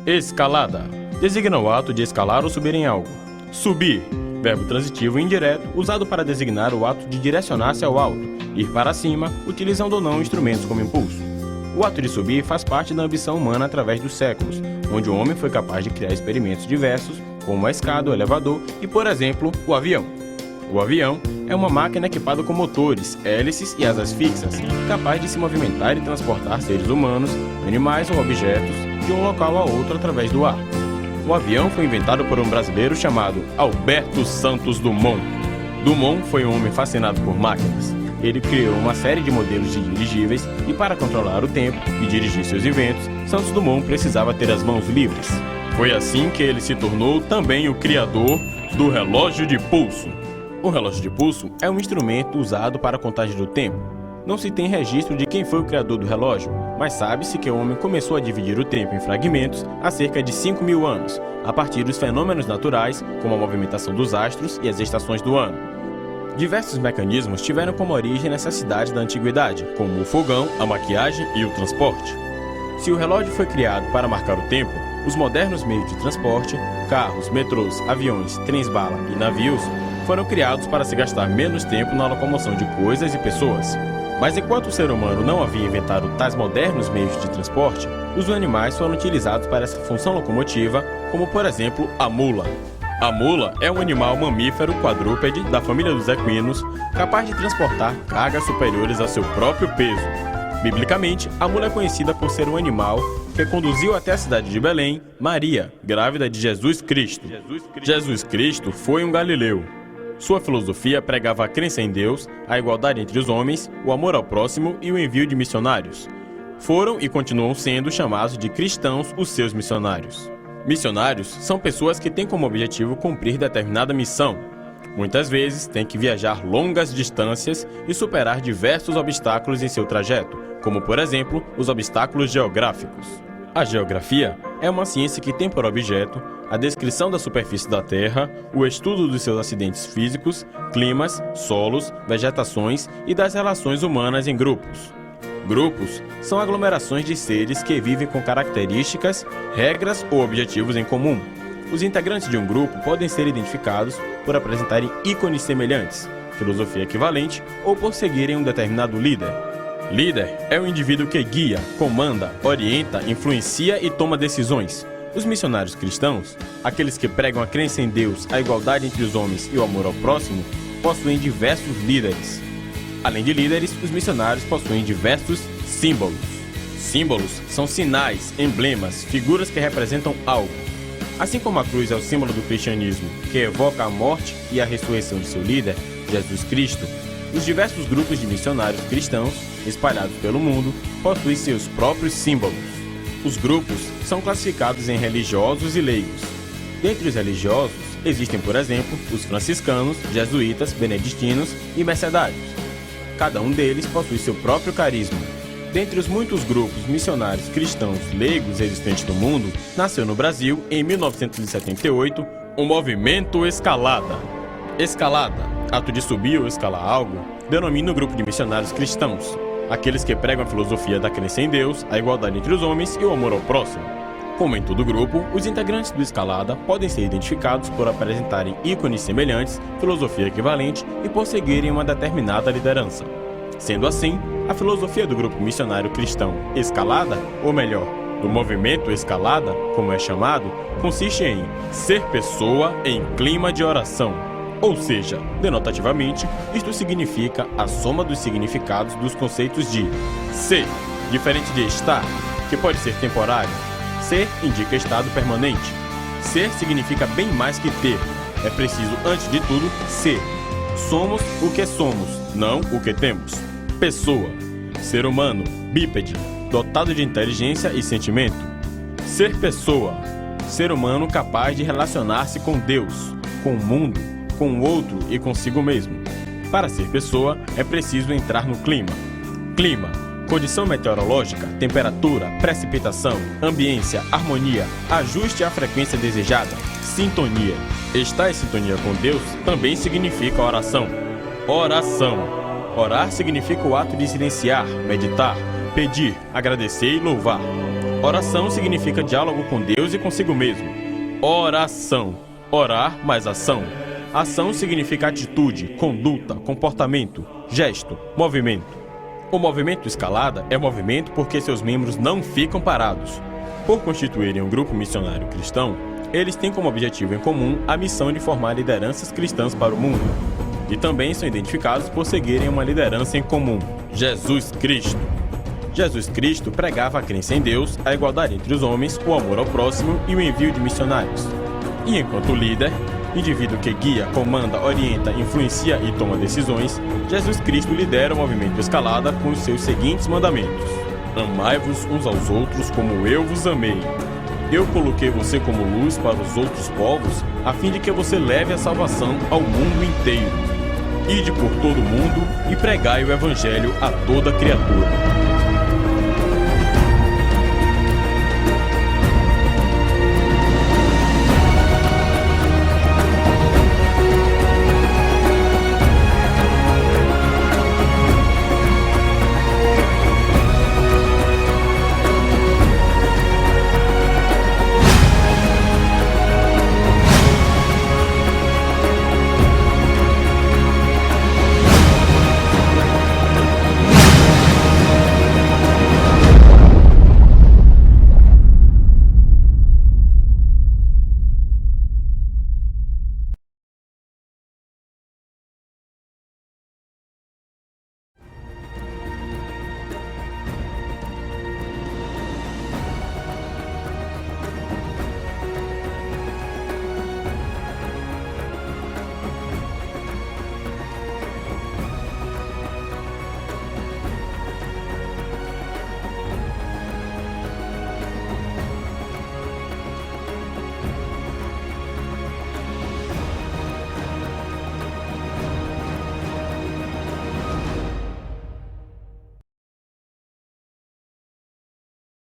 Escalada. Designa o ato de escalar ou subir em algo. Subir. Verbo transitivo indireto usado para designar o ato de direcionar-se ao alto, ir para cima, utilizando ou não instrumentos como impulso. O ato de subir faz parte da ambição humana através dos séculos, onde o homem foi capaz de criar experimentos diversos, como a escada, o elevador e, por exemplo, o avião. O avião é uma máquina equipada com motores, hélices e asas fixas, capaz de se movimentar e transportar seres humanos, animais ou objetos de um local a outro através do ar. O avião foi inventado por um brasileiro chamado Alberto Santos Dumont. Dumont foi um homem fascinado por máquinas. Ele criou uma série de modelos de dirigíveis e, para controlar o tempo e dirigir seus inventos, Santos Dumont precisava ter as mãos livres. Foi assim que ele se tornou também o criador do relógio de pulso. O relógio de pulso é um instrumento usado para a contagem do tempo. Não se tem registro de quem foi o criador do relógio, mas sabe-se que o homem começou a dividir o tempo em fragmentos há cerca de 5.000 anos, a partir dos fenômenos naturais, como a movimentação dos astros e as estações do ano. Diversos mecanismos tiveram como origem necessidades da antiguidade, como o fogão, a maquiagem e o transporte. Se o relógio foi criado para marcar o tempo, os modernos meios de transporte, carros, metrôs, aviões, trens-bala e navios, foram criados para se gastar menos tempo na locomoção de coisas e pessoas. Mas enquanto o ser humano não havia inventado tais modernos meios de transporte, os animais foram utilizados para essa função locomotiva, como por exemplo a mula. A mula é um animal mamífero quadrúpede da família dos equinos, capaz de transportar cargas superiores ao seu próprio peso. Biblicamente, a mula é conhecida por ser um animal que conduziu até a cidade de Belém Maria, grávida de Jesus Cristo. Jesus Cristo foi um galileu. Sua filosofia pregava a crença em Deus, a igualdade entre os homens, o amor ao próximo e o envio de missionários. Foram e continuam sendo chamados de cristãos os seus missionários. Missionários são pessoas que têm como objetivo cumprir determinada missão. Muitas vezes têm que viajar longas distâncias e superar diversos obstáculos em seu trajeto, como por exemplo, os obstáculos geográficos. A geografia é uma ciência que tem por objeto a descrição da superfície da Terra, o estudo dos seus acidentes físicos, climas, solos, vegetações e das relações humanas em grupos. Grupos são aglomerações de seres que vivem com características, regras ou objetivos em comum. Os integrantes de um grupo podem ser identificados por apresentarem ícones semelhantes, filosofia equivalente ou por seguirem um determinado líder. Líder é o indivíduo que guia, comanda, orienta, influencia e toma decisões. Os missionários cristãos, aqueles que pregam a crença em Deus, a igualdade entre os homens e o amor ao próximo, possuem diversos líderes. Além de líderes, os missionários possuem diversos símbolos. Símbolos são sinais, emblemas, figuras que representam algo. Assim como a cruz é o símbolo do cristianismo, que evoca a morte e a ressurreição de seu líder, Jesus Cristo, os diversos grupos de missionários cristãos, espalhados pelo mundo, possuem seus próprios símbolos. Os grupos são classificados em religiosos e leigos. Dentre os religiosos, existem, por exemplo, os franciscanos, jesuítas, beneditinos e mercedários. Cada um deles possui seu próprio carisma. Dentre os muitos grupos missionários cristãos leigos existentes no mundo, nasceu no Brasil, em 1978, o movimento Escalada. Escalada, ato de subir ou escalar algo, denomina o grupo de missionários cristãos, aqueles que pregam a filosofia da crença em Deus, a igualdade entre os homens e o amor ao próximo. Como em todo grupo, os integrantes do Escalada podem ser identificados por apresentarem ícones semelhantes, filosofia equivalente e por seguirem uma determinada liderança. Sendo assim, a filosofia do grupo missionário cristão Escalada, ou melhor, do movimento Escalada, como é chamado, consiste em ser pessoa em clima de oração. Ou seja, denotativamente, isto significa a soma dos significados dos conceitos de ser, diferente de estar, que pode ser temporário. Ser indica estado permanente. Ser significa bem mais que ter. É preciso, antes de tudo, ser. Somos o que somos, não o que temos. Pessoa. Ser humano, bípede, dotado de inteligência e sentimento. Ser pessoa. Ser humano capaz de relacionar-se com Deus, com o mundo, com o outro e consigo mesmo. Para ser pessoa, é preciso entrar no clima. Clima. Condição meteorológica, temperatura, precipitação, ambiência, harmonia, ajuste à frequência desejada, sintonia. Estar em sintonia com Deus também significa oração. Oração. Orar significa o ato de silenciar, meditar, pedir, agradecer e louvar. Oração significa diálogo com Deus e consigo mesmo. Oração. Orar mais ação. Ação significa atitude, conduta, comportamento, gesto, movimento. O movimento escalada é movimento porque seus membros não ficam parados. Por constituírem um grupo missionário cristão, eles têm como objetivo em comum a missão de formar lideranças cristãs para o mundo. E também são identificados por seguirem uma liderança em comum: Jesus Cristo. Jesus Cristo pregava a crença em Deus, a igualdade entre os homens, o amor ao próximo e o envio de missionários. E enquanto líder, indivíduo que guia, comanda, orienta, influencia e toma decisões, Jesus Cristo lidera o movimento Escalada com os seus seguintes mandamentos: amai-vos uns aos outros como eu vos amei. Eu coloquei você como luz para os outros povos, a fim de que você leve a salvação ao mundo inteiro. Ide por todo o mundo e pregai o evangelho a toda criatura.